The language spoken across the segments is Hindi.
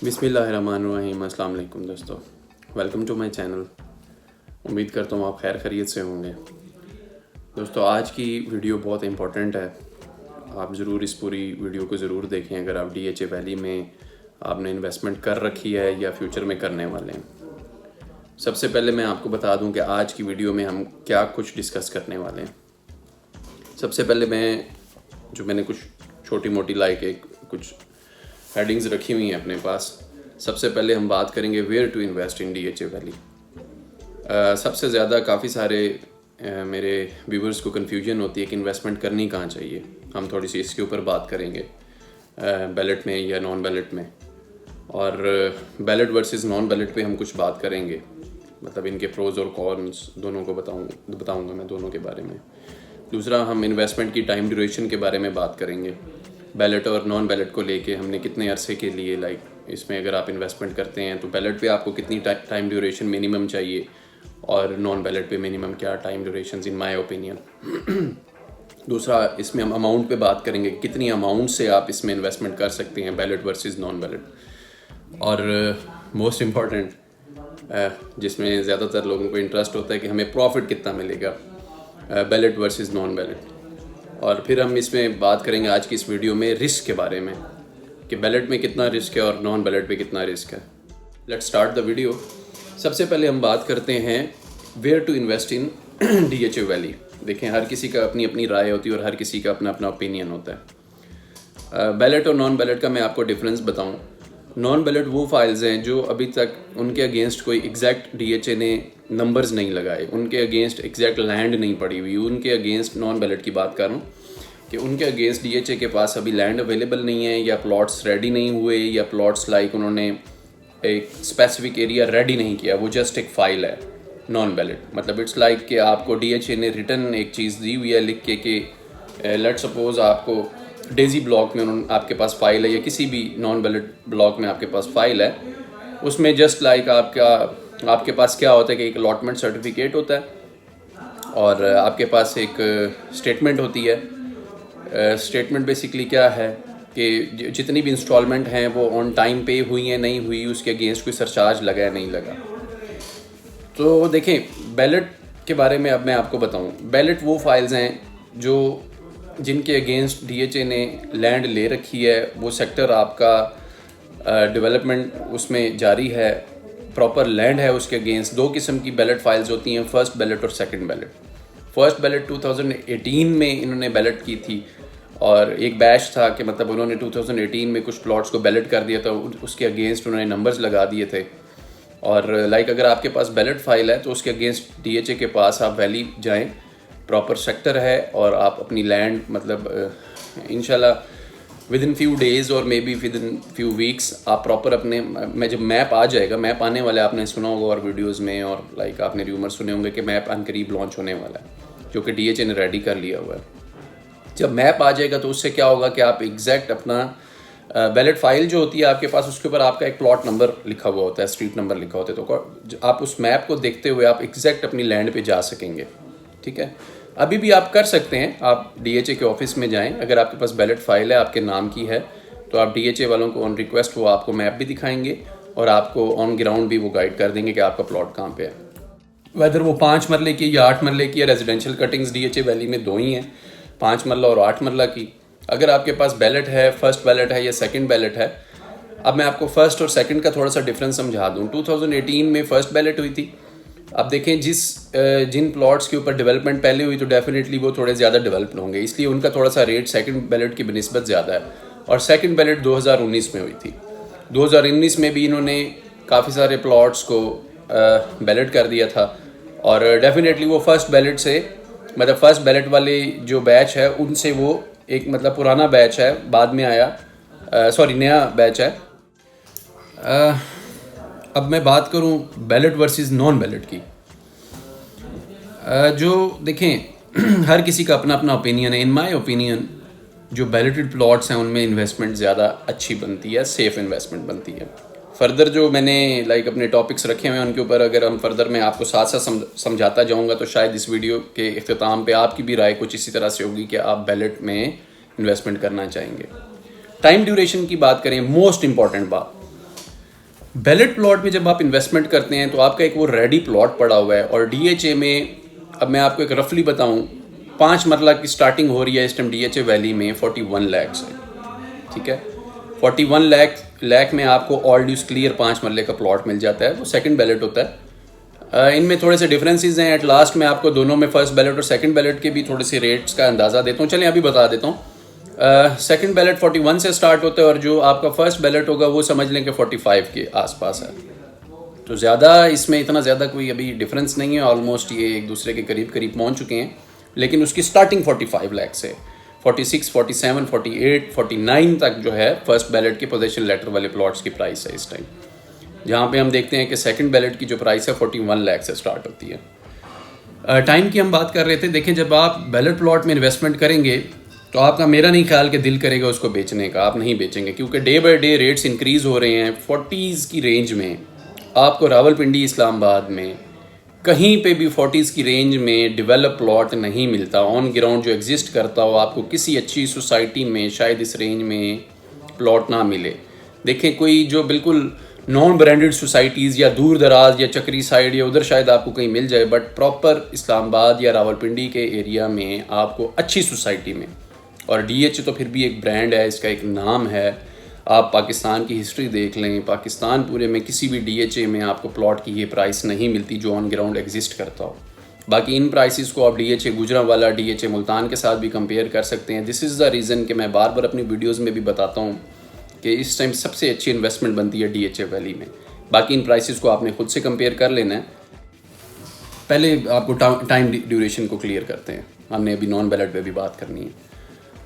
बिस्मिल्लाहिर्रहमानिर्रहीम। अस्सलाम वालेकुम दोस्तों, वेलकम टू माय चैनल। उम्मीद करता हूँ आप खैर खैरियत से होंगे। दोस्तों, आज की वीडियो बहुत इम्पोर्टेंट है। आप ज़रूर इस पूरी वीडियो को ज़रूर देखें अगर आप DHA वैली में आपने इन्वेस्टमेंट कर रखी है या फ्यूचर में करने वाले हैं। सबसे पहले मैं आपको बता दूं कि आज की वीडियो में हम क्या कुछ डिस्कस करने वाले हैं। सबसे पहले मैंने कुछ छोटी मोटी कुछ हेडिंग्स रखी हुई हैं अपने पास। सबसे पहले हम बात करेंगे where to invest in DHA valley. सबसे ज़्यादा काफ़ी सारे मेरे व्यूवर्स को कन्फ्यूजन होती है कि इन्वेस्टमेंट करनी कहाँ चाहिए। हम थोड़ी सी इसके ऊपर बात करेंगे, बैलेट में या नॉन बैलेट में, और बैलेट वर्सेस नॉन बैलेट पे हम कुछ बात करेंगे। मतलब इनके प्रोज और कॉन्स दोनों को बताऊंगा मैं दोनों के बारे में। दूसरा, हम इन्वेस्टमेंट की टाइम ड्यूरेशन के बारे में बात करेंगे। बैलेट और नॉन बैलेट को लेके हमने कितने अरसे के लिए इसमें अगर आप इन्वेस्टमेंट करते हैं तो बैलेट पे आपको कितनी टाइम ड्यूरेशन मिनिमम चाहिए और नॉन बैलेट पे मिनिमम क्या time duration in my opinion. दूसरा, इसमें हम अमाउंट पे बात करेंगे, कितनी अमाउंट से आप इसमें इन्वेस्टमेंट कर सकते हैं, बैलेट वर्सेस नॉन बैलेट। और मोस्ट इम्पॉर्टेंट, जिसमें ज़्यादातर लोगों को इंटरेस्ट होता है कि हमें प्रॉफिट कितना मिलेगा, बैलेट वर्सेस नॉन बैलेट। और फिर हम इसमें बात करेंगे आज की इस वीडियो में रिस्क के बारे में कि बैलेट में कितना रिस्क है और नॉन बैलेट पे कितना रिस्क है। Let's start the video. सबसे पहले हम बात करते हैं where to invest in DHA valley. देखें, हर किसी का अपनी अपनी राय होती है और हर किसी का अपना अपना ओपिनियन होता है। बैलेट और नॉन बैलेट का मैं आपको डिफरेंस बताऊं। नॉन बैलेट वो फाइल्स हैं जो अभी तक उनके अगेंस्ट कोई एग्जैक्ट DHA ने नंबर्स नहीं लगाए, उनके अगेंस्ट एग्जैक्ट लैंड नहीं पड़ी हुई। उनके अगेंस्ट नॉन बैलेट की बात कर रहा हूँ कि उनके अगेंस्ट DHA के पास अभी लैंड अवेलेबल नहीं है, या प्लॉट्स रेडी नहीं हुए, या प्लॉट्स उन्होंने एक स्पेसिफिक एरिया रेडी नहीं किया, वो जस्ट एक फ़ाइल है नॉन बैलेट। मतलब इट्स लाइक कि आपको DHA ने रिटर्न एक चीज़ दी हुई है लिख के कि लेट्स सपोज आपको डेजी ब्लॉक में उन्होंने आपके पास फाइल है, या किसी भी नॉन बैलेट ब्लॉक में आपके पास फाइल है, उसमें जस्ट आपके पास क्या होता है कि एक अलॉटमेंट सर्टिफिकेट होता है और आपके पास एक स्टेटमेंट होती है। स्टेटमेंट बेसिकली क्या है कि जितनी भी इंस्टॉलमेंट हैं वो ऑन टाइम पे हुई है नहीं हुई, उसके अगेंस्ट कोई सरचार्ज लगा है नहीं लगा। तो देखें, बैलेट के बारे में अब मैं आपको बताऊं। बैलेट वो फाइल्स हैं जिनके अगेंस्ट DHA ने लैंड ले रखी है, वो सेक्टर आपका डेवलपमेंट उसमें जारी है, प्रॉपर लैंड है उसके अगेंस्ट। दो किस्म की बैलेट फाइल्स होती हैं, फर्स्ट बैलेट और सेकंड बैलेट। फर्स्ट बैलेट 2018 में इन्होंने बैलेट की थी, और एक बैच था कि मतलब उन्होंने 2018 में कुछ प्लॉट्स को बैलेट कर दिया था, उसके अगेंस्ट उन्होंने नंबर्स लगा दिए थे। और अगर आपके पास बैलेट फाइल है तो उसके अगेंस्ट DHA के पास आप वैली जाएं, प्रॉपर सेक्टर है, और आप अपनी लैंड इंशाल्लाह विद इन फ्यू डेज़ और may be with in few weeks आप प्रॉपर अपने में जब मैप आ जाएगा, मैप आने वाला है, आपने सुना होगा और वीडियोस में, और आपने र्यूमर सुने होंगे कि मैप अनकरीब लॉन्च होने वाला है जो कि DHA ने रेडी कर लिया हुआ है। जब मैप आ जाएगा तो उससे क्या होगा कि आप एग्जैक्ट अपना बैलेट फाइल जो होती है आपके पास, उसके ऊपर आपका एक प्लॉट नंबर लिखा हुआ होता है, स्ट्रीट नंबर लिखा होता है, तो आप उस मैप को देखते हुए आप एग्जैक्ट अपनी लैंड पे जा सकेंगे। ठीक है, अभी भी आप कर सकते हैं, आप DHA के ऑफिस में जाएं, अगर आपके पास बैलेट फाइल है आपके नाम की है तो आप DHA वालों को ऑन रिक्वेस्ट वो आपको मैप भी दिखाएंगे और आपको ऑन ग्राउंड भी वो गाइड कर देंगे कि आपका प्लॉट कहाँ पे है। वेदर वो 5 मरले की या 8 मरले की, या रेजिडेंशियल कटिंग्स DHA वैली में दो ही हैं, 5 मरला और 8 मरला की। अगर आपके पास बैलेट है, फर्स्ट बैलेट है या सेकंड बैलेट है, अब मैं आपको फर्स्ट और सेकंड का थोड़ा सा डिफरेंस समझा दूं। 2018 में फर्स्ट बैलेट हुई थी। अब देखें, जिन प्लॉट्स के ऊपर डेवलपमेंट पहले हुई तो डेफिनेटली वो थोड़े ज़्यादा डेवलप्ड होंगे, इसलिए उनका थोड़ा सा रेट सेकंड बैलेट की बनिस्बत ज़्यादा है। और सेकंड बैलेट 2019 में हुई थी। 2019 में भी इन्होंने काफ़ी सारे प्लॉट्स को बैलेट कर दिया था, और डेफिनेटली वो फर्स्ट बैलेट से, मतलब फर्स्ट बैलेट वाले जो बैच है उनसे वो एक पुराना बैच है, बाद में आया, नया बैच है। अब मैं बात करूं बैलेट वर्सेस नॉन बैलेट की। जो देखें हर किसी का अपना अपना ओपिनियन है। इन माय ओपिनियन जो बैलेटेड प्लॉट्स हैं उनमें इन्वेस्टमेंट ज़्यादा अच्छी बनती है, सेफ़ इन्वेस्टमेंट बनती है। फर्दर जो मैंने अपने टॉपिक्स रखे हुए हैं उनके ऊपर अगर हम फर्दर मैं आपको साथ साथ समझाता जाऊंगा तो शायद इस वीडियो के इख्तिताम पे आपकी भी राय कुछ इसी तरह से होगी कि आप बैलेट में इन्वेस्टमेंट करना चाहेंगे। टाइम ड्यूरेशन की बात करें, मोस्ट इम्पॉर्टेंट बात, बैलेट प्लॉट में जब आप इन्वेस्टमेंट करते हैं तो आपका एक वो रेडी प्लॉट पड़ा हुआ है, और डीएचए में अब मैं आपको एक रफली बताऊं, 5 मरला की स्टार्टिंग हो रही है इस टाइम डीएचए वैली में 41 लाख से, ठीक है। 41 लाख में आपको ऑल ड्यूज क्लियर 5 मरले का प्लॉट मिल जाता है, वो सेकंड बैलेट होता है। इनमें थोड़े से डिफरेंसेस हैं। एट लास्ट में आपको दोनों में फर्स्ट बैलेट और सेकंड बैलेट के भी थोड़े से रेट्स का अंदाज़ा देता हूँ। चलिए अभी बता देता हूँ। सेकंड बैलेट 41 से स्टार्ट होता है, और जो आपका फर्स्ट बैलेट होगा वो समझ लें कि 45 के आसपास है। तो ज़्यादा इसमें इतना ज़्यादा कोई अभी डिफरेंस नहीं है, ऑलमोस्ट ये एक दूसरे के करीब करीब पहुँच चुके हैं। लेकिन उसकी स्टार्टिंग 45 लाख से 46, 47, 48, 49 तक जो है फर्स्ट बैलेट के पोजीशन लेटर वाले प्लॉट्स की प्राइस है इस टाइम। जहाँ पे हम देखते हैं कि सेकंड बैलेट की जो प्राइस है 41 लाख से स्टार्ट होती है। टाइम की हम बात कर रहे थे। देखें, जब आप बैलेट प्लॉट में इन्वेस्टमेंट करेंगे तो आपका, मेरा नहीं ख्याल कि दिल करेगा उसको बेचने का, आप नहीं बेचेंगे, क्योंकि day by day rates increase हो रहे हैं। 40s की रेंज में आपको रावलपिंडी, इस्लामाबाद में कहीं पे भी 40s की रेंज में डेवलप प्लॉट नहीं मिलता। ऑन ग्राउंड जो एग्जिस्ट करता हो, आपको किसी अच्छी सोसाइटी में शायद इस रेंज में प्लॉट ना मिले। देखें, कोई जो बिल्कुल नॉन ब्रांडेड सोसाइटीज़ या दूर दराज या चक्री साइड या उधर शायद आपको कहीं मिल जाए, बट प्रॉपर इस्लामाबाद या रावलपिंडी के एरिया में आपको अच्छी सोसाइटी में, और डीएच तो फिर भी एक ब्रांड है, इसका एक नाम है। आप पाकिस्तान की हिस्ट्री देख लें, पाकिस्तान पूरे में किसी भी डीएचए में आपको प्लॉट की ये प्राइस नहीं मिलती जो ऑन ग्राउंड एग्जिस्ट करता हो। बाकी इन प्राइसेस को आप डीएचए गुजरांवाला, डीएचए मुल्तान के साथ भी कंपेयर कर सकते हैं। दिस इज़ द रीज़न कि मैं बार बार अपनी वीडियोज़ में भी बताता हूँ कि इस टाइम सबसे अच्छी इन्वेस्टमेंट बनती है डीएचए वैली में। बाकी इन प्राइसेस को आपने खुद से कंपेयर कर लेना है। पहले आपको टाइम ड्यूरेशन को क्लियर करते हैं, हमने अभी नॉन बैलेट पे भी बात करनी है।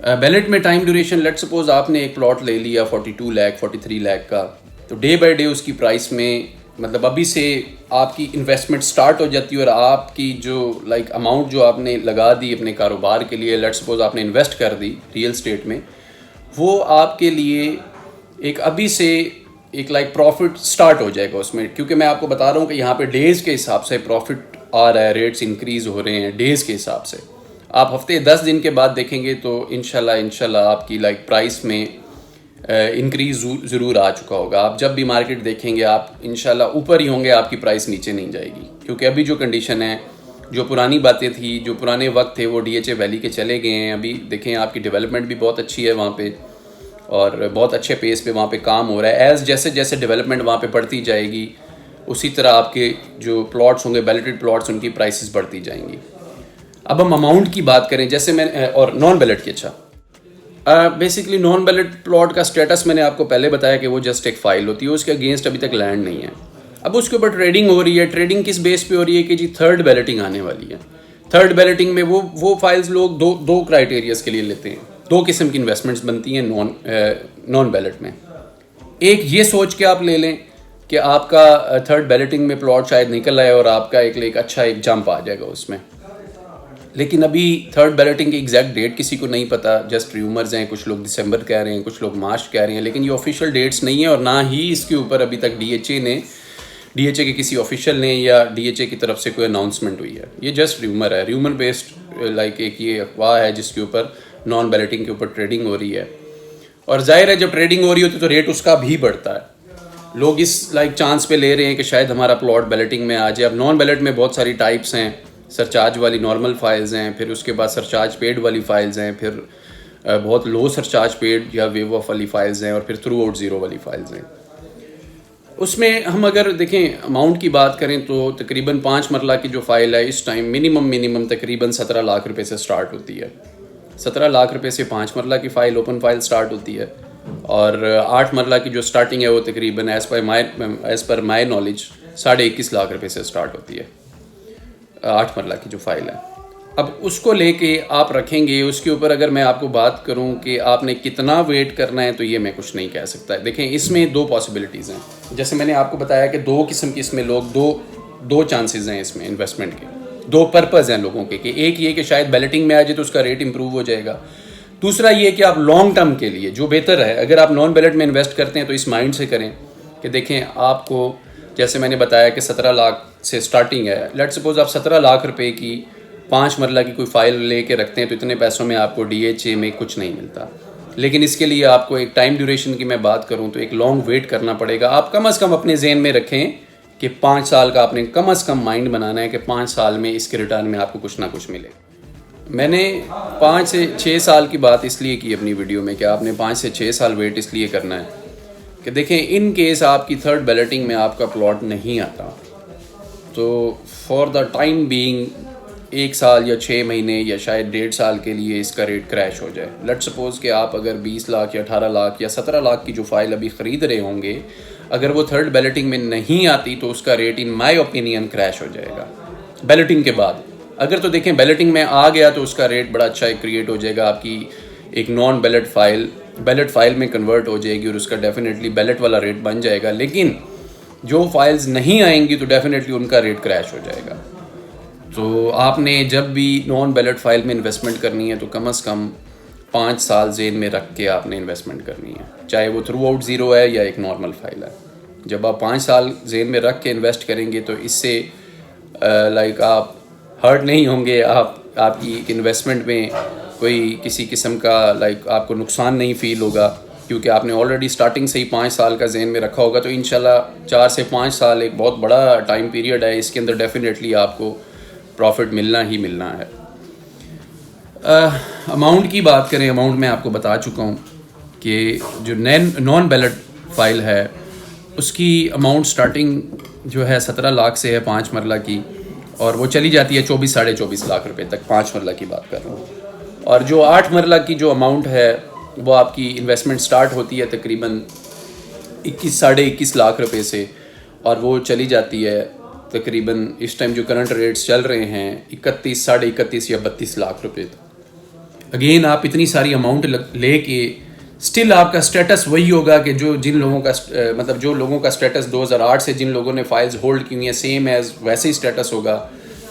बैलेट में टाइम ड्यूरेशन, लेट सपोज आपने एक प्लॉट ले लिया 42 लाख 43 लाख का, तो डे बाय डे उसकी प्राइस में, मतलब अभी से आपकी इन्वेस्टमेंट स्टार्ट हो जाती है, और आपकी जो अमाउंट जो आपने लगा दी अपने कारोबार के लिए, लेट सपोज आपने इन्वेस्ट कर दी रियल स्टेट में, वो आपके लिए एक अभी से एक प्रॉफिट स्टार्ट हो जाएगा उसमें। क्योंकि मैं आपको बता रहा हूँ कि यहाँ पे डेज़ के हिसाब से प्रॉफिट आ रहा है, रेट्स इंक्रीज़ हो रहे हैं डेज़ के हिसाब से। आप हफ्ते 10 दिन के बाद देखेंगे तो इंशाल्लाह आपकी प्राइस में इंक्रीज़ ज़रूर आ चुका होगा। आप जब भी मार्केट देखेंगे आप इंशाल्लाह ऊपर ही होंगे, आपकी प्राइस नीचे नहीं जाएगी। क्योंकि अभी जो कंडीशन है, जो पुरानी बातें थी, जो पुराने वक्त थे, वो डीएचए वैली के चले गए हैं। अभी देखें, आपकी डेवलपमेंट भी बहुत अच्छी है वहाँ पे, और बहुत अच्छे पेस पे वहाँ पे काम हो रहा है। जैसे जैसे डेवलपमेंट वहाँ पे बढ़ती जाएगी, उसी तरह आपके जो प्लॉट्स होंगे, बैलेटेड प्लॉट्स, उनकी प्राइसेस बढ़ती जाएंगी। अब हम अमाउंट की बात करें, जैसे मैं, और नॉन बैलेट की, अच्छा बेसिकली नॉन बैलेट प्लॉट का स्टेटस मैंने आपको पहले बताया कि वो जस्ट एक फाइल होती है, उसके अगेंस्ट अभी तक लैंड नहीं है। अब उसके ऊपर ट्रेडिंग हो रही है। ट्रेडिंग किस बेस पे हो रही है कि जी थर्ड बैलेटिंग आने वाली है। थर्ड बैलेटिंग में वो फाइल्स लोग दो क्राइटेरियाज के लिए लेते हैं। 2 किस्म की इन्वेस्टमेंट्स बनती हैं नॉन बैलेट में। एक ये सोच के आप ले लें कि आपका थर्ड बैलेटिंग में प्लॉट शायद निकल आए और आपका एक अच्छा एक जंप आ जाएगा उसमें। लेकिन अभी थर्ड बैलेटिंग की एग्जैक्ट डेट किसी को नहीं पता, जस्ट र्यूमर्स हैं। कुछ लोग दिसंबर कह रहे हैं, कुछ लोग मार्च कह रहे हैं, लेकिन ये ऑफिशियल डेट्स नहीं है, और ना ही इसके ऊपर अभी तक डीएचए के किसी ऑफिशियल ने या डीएचए की तरफ से कोई अनाउंसमेंट हुई है। ये जस्ट र्यूमर है, र्यूमर बेस्ड एक ये अफवाह है जिसके ऊपर नॉन बैलेटिंग के ऊपर ट्रेडिंग हो रही है। और जाहिर है जब ट्रेडिंग हो रही होती है तो रेट उसका भी बढ़ता है। लोग इस चांस पे ले रहे हैं कि शायद हमारा प्लॉट बैलेटिंग में आ जाए। अब नॉन बैलेट में बहुत सारी टाइप्स हैं। सरचार्ज वाली नॉर्मल फाइल्स हैं, फिर उसके बाद सरचार्ज पेड वाली फाइल्स हैं, फिर बहुत लो सरचार्ज पेड या वेव ऑफ वाली फाइल्स हैं, और फिर थ्रू आउट ज़ीरो वाली फाइल्स हैं। उसमें हम अगर देखें अमाउंट की बात करें तो तकरीबन 5 मरला की जो फ़ाइल है इस टाइम मिनिमम तकरीबन 17 लाख रुपए से स्टार्ट होती है। 17 लाख रुपए से 5 मरला की फ़ाइल, ओपन फाइल स्टार्ट होती है। और 8 मरला की जो स्टार्टिंग है वो तकरीबन as per my knowledge 21.5 lakh रुपए से स्टार्ट होती है 8 मरला की जो फाइल है। अब उसको लेके आप रखेंगे, उसके ऊपर अगर मैं आपको बात करूं कि आपने कितना वेट करना है तो ये मैं कुछ नहीं कह सकता। देखें, इसमें 2 पॉसिबिलिटीज़ हैं। जैसे मैंने आपको बताया कि 2 किस्म की इसमें लोग दो चांसेस हैं इसमें इन्वेस्टमेंट के, 2 पर्पज़ हैं लोगों के। कि एक ये कि शायद बैलेटिंग में आ जाए तो उसका रेट इंप्रूव हो जाएगा। दूसरा ये कि आप लॉन्ग टर्म के लिए जो बेहतर है, अगर आप नॉन बैलेट में इन्वेस्ट करते हैं तो इस माइंड से करें कि देखें आपको, जैसे मैंने बताया कि 17 लाख से स्टार्टिंग है। लेट सपोज आप 17 लाख रुपए की 5 मरला की कोई फाइल लेके रखते हैं तो इतने पैसों में आपको डीएचए में कुछ नहीं मिलता। लेकिन इसके लिए आपको एक टाइम ड्यूरेशन की मैं बात करूं तो एक लॉन्ग वेट करना पड़ेगा। आप कम से कम अपने जहन में रखें कि 5 साल का आपने कम से कम माइंड बनाना है कि 5 साल में इसके रिटर्न में आपको कुछ ना कुछ मिले। मैंने 5 से 6 साल की बात इसलिए की अपनी वीडियो में कि आपने 5 से 6 साल वेट इसलिए करना है कि देखें इन केस आपकी थर्ड बैलेटिंग में आपका प्लॉट नहीं आता तो फॉर द टाइम बीइंग 1 साल या 6 महीने या शायद 1.5 साल के लिए इसका रेट क्रैश हो जाए। लेट्स सपोज कि आप अगर 20 लाख या 18 लाख या 17 लाख की जो फाइल अभी ख़रीद रहे होंगे, अगर वो थर्ड बैलेटिंग में नहीं आती तो उसका rate in my opinion crash हो जाएगा बैलेटिंग के बाद। अगर तो देखें बैलेटिंग में आ गया तो उसका रेट बड़ा अच्छा क्रिएट हो जाएगा, आपकी एक नॉन बैलेट फाइल में कन्वर्ट हो जाएगी और उसका डेफिनेटली बैलेट वाला रेट बन जाएगा। लेकिन जो फाइल्स नहीं आएंगी तो डेफिनेटली उनका रेट क्रैश हो जाएगा। तो आपने जब भी नॉन बैलेट फाइल में इन्वेस्टमेंट करनी है तो कम से कम 5 साल जेन में रख के आपने इन्वेस्टमेंट करनी है, चाहे वो थ्रू आउट ज़ीरो है या एक नॉर्मल फाइल है। जब आप 5 साल जेन में रख के इन्वेस्ट करेंगे तो इससे लाइक आप हर्ट नहीं होंगे, आपकी इन्वेस्टमेंट में कोई किसी किस्म का लाइक आपको नुकसान नहीं फ़ील होगा, क्योंकि आपने ऑलरेडी स्टार्टिंग से ही 5 साल का जेन में रखा होगा। तो इंशाल्लाह 4 से 5 साल एक बहुत बड़ा टाइम पीरियड है, इसके अंदर डेफिनेटली आपको प्रॉफिट मिलना ही मिलना है। अमाउंट की बात करें, अमाउंट मैं आपको बता चुका हूँ कि जो नॉन बैलेट फाइल है उसकी अमाउंट स्टार्टिंग जो है 17 लाख से है 5 मरला की, और वो चली जाती है 24 साढ़े 24 लाख रुपए तक। 5 मरला की बात कर रहा हूँ। और जो 8 मरला की जो अमाउंट है वो आपकी इन्वेस्टमेंट स्टार्ट होती है तकरीबन 21 साढ़े 21 लाख रुपए से, और वो चली जाती है तकरीबन इस टाइम जो करंट रेट्स चल रहे हैं 31 साढ़े 31 या 32 लाख रुपए तक। अगेन आप इतनी सारी अमाउंट लेके स्टिल आपका स्टेटस वही होगा कि जिन लोगों का मतलब जो लोगों का स्टेटस 2008 से जिन लोगों ने फाइल्स होल्ड की हुई हैं सेम एज वैसे ही स्टेटस होगा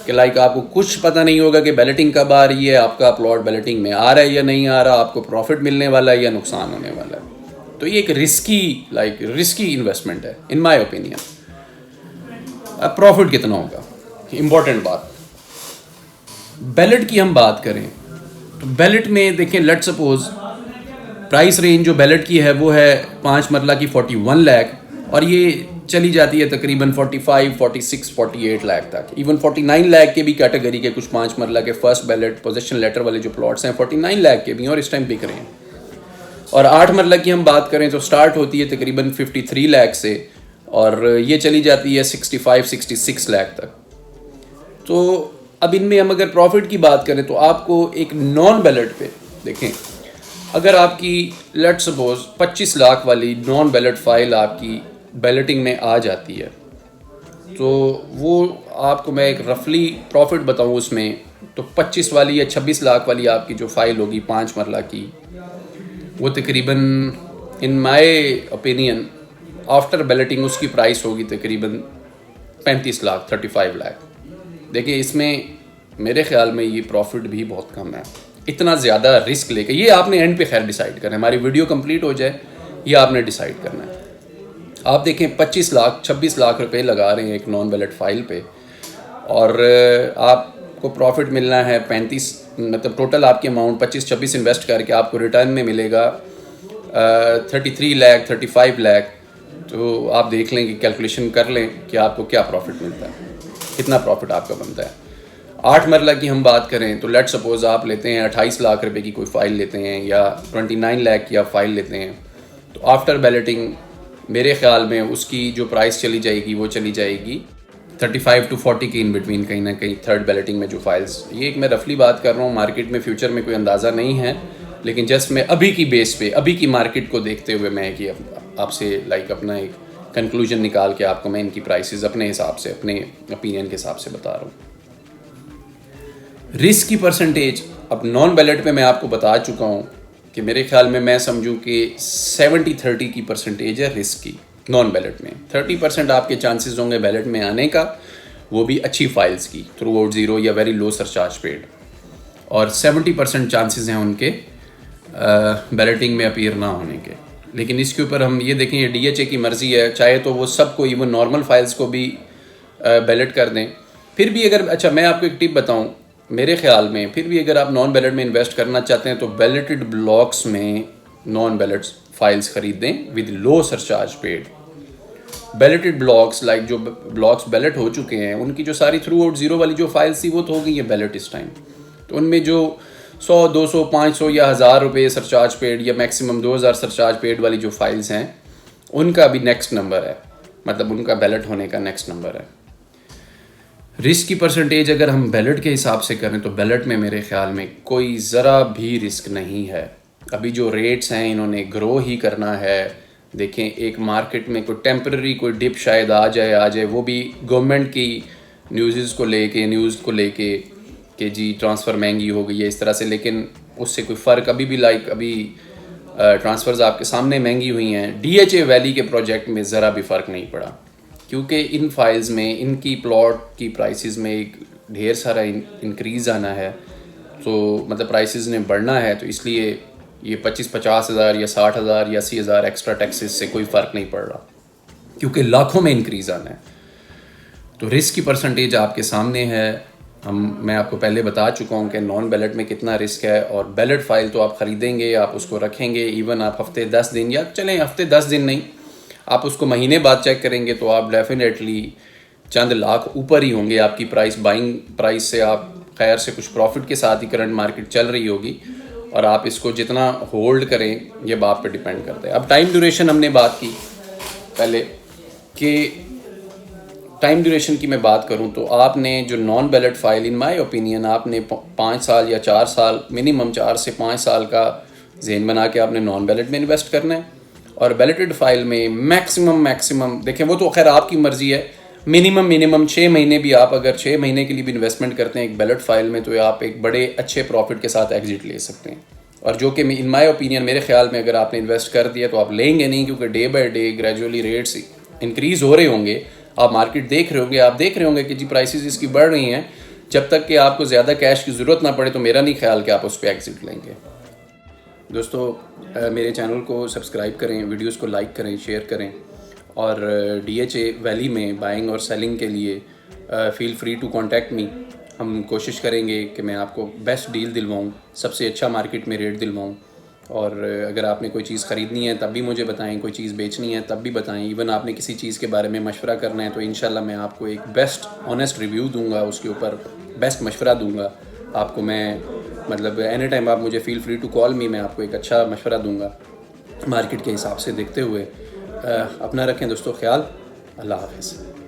कि लाइक आपको कुछ पता नहीं होगा कि बैलेटिंग कब आ रही है, आपका प्लॉट बैलेटिंग में आ रहा है या नहीं आ रहा, आपको प्रॉफिट मिलने वाला है या नुकसान होने वाला है। तो ये एक रिस्की इन्वेस्टमेंट है इन माई ओपिनियन। अब प्रॉफिट कितना होगा, इम्पॉर्टेंट बात। बैलेट की हम बात करें तो बैलेट में देखें, लेट सपोज प्राइस रेंज जो बैलेट की है वो है 5 मरला की 41 लाख, और ये चली जाती है तकरीबन 45, 46, 48 लाख तक। इवन 49 लाख के भी कैटेगरी के कुछ 5 मरला के फर्स्ट बैलेट पोजीशन लेटर वाले जो प्लॉट्स हैं 49 लाख के भी और इस टाइम बिक रहे हैं। और 8 मरला की हम बात करें तो स्टार्ट होती है तकरीबन 53 लाख से और ये चली जाती है 65, 66 लाख तक। तो अब इनमें हम अगर प्रॉफिट की बात करें तो आपको एक नॉन बैलेट पे देखें, अगर आपकी लेट सपोज 25 लाख वाली नॉन बैलेट फाइल आपकी बैलेटिंग में आ जाती है तो वो आपको मैं एक रफली प्रॉफिट बताऊं उसमें, तो 25 वाली या 26 लाख वाली आपकी जो फाइल होगी 5 मरला की, वो तकरीबन in my opinion after balloting उसकी प्राइस होगी तकरीबन 35 लाख, 35 लाख। देखिए इसमें मेरे ख्याल में ये प्रॉफिट भी बहुत कम है। इतना ज़्यादा रिस्क लेके ये आपने एंड पे खैर डिसाइड करना है, हमारी वीडियो कंप्लीट हो जाए ये आपने डिसाइड करना है। आप देखें 25 लाख 26 लाख रुपए लगा रहे हैं एक नॉन बैलेट फाइल पे और आपको प्रॉफिट मिलना है 35, मतलब टोटल आपकी अमाउंट 25-26 इन्वेस्ट करके आपको रिटर्न में मिलेगा 33 लाख 35 लाख। तो आप देख लें कि कैलकुलेशन कर लें कि आपको क्या प्रॉफिट मिलता है, कितना प्रॉफिट आपका बनता है। 8 मरला की हम बात करें तो लेट सपोज आप लेते हैं 28 लाख रुपए की कोई फ़ाइल लेते हैं या 29 लाख की आप फ़ाइल लेते हैं, तो आफ्टर बैलेटिंग मेरे ख्याल में उसकी जो प्राइस चली जाएगी वो चली जाएगी 35 to 40 के इन बिटवीन, कहीं ना कहीं थर्ड बैलेटिंग में जो फाइल्स। ये एक मैं रफली बात कर रहा हूँ, मार्केट में फ्यूचर में कोई अंदाज़ा नहीं है, लेकिन जस्ट मैं अभी की बेस पे अभी की मार्केट को देखते हुए मैं कि आपसे लाइक अपना एक कंक्लूजन निकाल के आपको मैं इनकी प्राइसेस अपने हिसाब से अपने ओपिनियन के हिसाब से बता रहा हूँ। रिस्क की परसेंटेज अब नॉन बैलेट पे मैं आपको बता चुका हूँ कि मेरे ख्याल में मैं समझूं कि 70-30 की परसेंटेज है रिस्क की नॉन बैलेट में। 30% आपके चांसेस होंगे बैलेट में आने का, वो भी अच्छी फाइल्स की थ्रू आउट ज़ीरो या वेरी लो सरचार्ज पेड, और 70% चांसेस हैं उनके बैलेटिंग में अपीयर ना होने के। लेकिन इसके ऊपर हम ये देखें, ये DHA की मर्ज़ी है, चाहे तो वो सबको इवन नॉर्मल फाइल्स को भी बैलेट कर दें। फिर भी अगर अच्छा मैं आपको एक टिप बताऊँ, मेरे ख्याल में फिर भी अगर आप नॉन बैलेट में इन्वेस्ट करना चाहते हैं तो बैलेटेड ब्लॉक्स में नॉन बैलेट्स फाइल्स ख़रीदें with low surcharge paid. Balloted blocks like जो ब्लॉक्स बैलेट हो चुके हैं उनकी जो सारी थ्रू आउट ज़ीरो वाली जो फाइल्स थी वो तो हो गई है बैलेट इस टाइम। तो उनमें जो 100, 200, 500 या 1000 रुपये सरचार्ज पेड या मैक्सिमम 2000 सरचार्ज पेड वाली जो फाइल्स हैं उनका भी नेक्स्ट नंबर है, मतलब उनका बैलेट होने का नेक्स्ट नंबर है। रिस्क की परसेंटेज अगर हम बैलेट के हिसाब से करें तो बैलेट में मेरे ख्याल में कोई ज़रा भी रिस्क नहीं है। अभी जो रेट्स हैं इन्होंने ग्रो ही करना है। देखें, एक मार्केट में कोई टेम्पररी कोई डिप शायद आ जाए, वो भी गवर्नमेंट की न्यूज़ को लेके कि जी ट्रांसफ़र महंगी हो गई है इस तरह से, लेकिन उससे कोई फ़र्क अभी भी अभी ट्रांसफ़र्स आपके सामने महंगी हुई हैं। DHA वैली के प्रोजेक्ट में ज़रा भी फ़र्क नहीं पड़ा, क्योंकि इन फाइल्स में इनकी प्लॉट की प्राइसेस में एक ढेर सारा इंक्रीज़ आना है। तो मतलब प्राइसेस ने बढ़ना है, तो इसलिए ये 25-50 हज़ार या 60 हज़ार या 80 हज़ार एक्स्ट्रा टैक्सेस से कोई फ़र्क नहीं पड़ रहा, क्योंकि लाखों में इंक्रीज़ आना है। तो रिस्क की परसेंटेज आपके सामने है। मैं आपको पहले बता चुका हूँ कि नॉन बैलेट में कितना रिस्क है। और बैलेट फ़ाइल तो आप ख़रीदेंगे, आप उसको रखेंगे, इवन आप हफ्ते 10 दिन या चलें हफ्ते 10 दिन नहीं, आप उसको महीने बाद चेक करेंगे तो आप डेफिनेटली चंद लाख ऊपर ही होंगे आपकी बाइंग प्राइस से। आप खैर से कुछ प्रॉफिट के साथ ही करंट मार्केट चल रही होगी, और आप इसको जितना होल्ड करें ये बात पे डिपेंड करता है। अब टाइम ड्यूरेशन हमने बात की पहले, कि टाइम ड्यूरेशन की मैं बात करूं तो आपने जो non ballot file in my opinion आपने 5 साल या 4 साल, मिनिमम 4 से 5 साल का जहन बना के आपने नॉन बैलेट में इन्वेस्ट करना है। और बैलेटेड फ़ाइल में मैक्सिमम देखें, वो तो खैर आपकी मर्ज़ी है, मिनिमम 6 महीने भी आप अगर 6 महीने के लिए भी इन्वेस्टमेंट करते हैं एक बैलेट फ़ाइल में, तो आप एक बड़े अच्छे प्रॉफिट के साथ एग्जिट ले सकते हैं। और जो कि इन माय ओपिनियन मेरे ख्याल में अगर आपने इन्वेस्ट कर दिया तो आप लेंगे नहीं, क्योंकि day by day gradually rates increase हो रहे होंगे। आप मार्केट देख रहे होंगे कि जी प्राइसेस इसकी बढ़ रही हैं। जब तक कि आपको ज़्यादा कैश की ज़रूरत ना पड़े तो मेरा नहीं ख्याल कि आप उस पर एग्जिट लेंगे। दोस्तों, मेरे चैनल को सब्सक्राइब करें, वीडियोस को लाइक करें, शेयर करें, और DHA वैली में बाइंग और सेलिंग के लिए feel free to contact me. हम कोशिश करेंगे कि मैं आपको बेस्ट डील दिलवाऊँ, सबसे अच्छा मार्केट में रेट दिलवाऊँ। और अगर आपने कोई चीज़ ख़रीदनी है तब भी मुझे बताएं, कोई चीज़ बेचनी है तब भी बताएं, इवन आपने किसी चीज़ के बारे में मशवरा करना है तो इंशाल्लाह मैं आपको एक बेस्ट ऑनेस्ट रिव्यू दूंगा, उसके ऊपर बेस्ट मशवरा दूंगा आपको। मैं मतलब एनी टाइम आप मुझे feel free to call me, मैं आपको एक अच्छा मशवरा दूंगा मार्केट के हिसाब से देखते हुए। अपना रखें दोस्तों ख्याल। अल्लाह हाफ़िज़।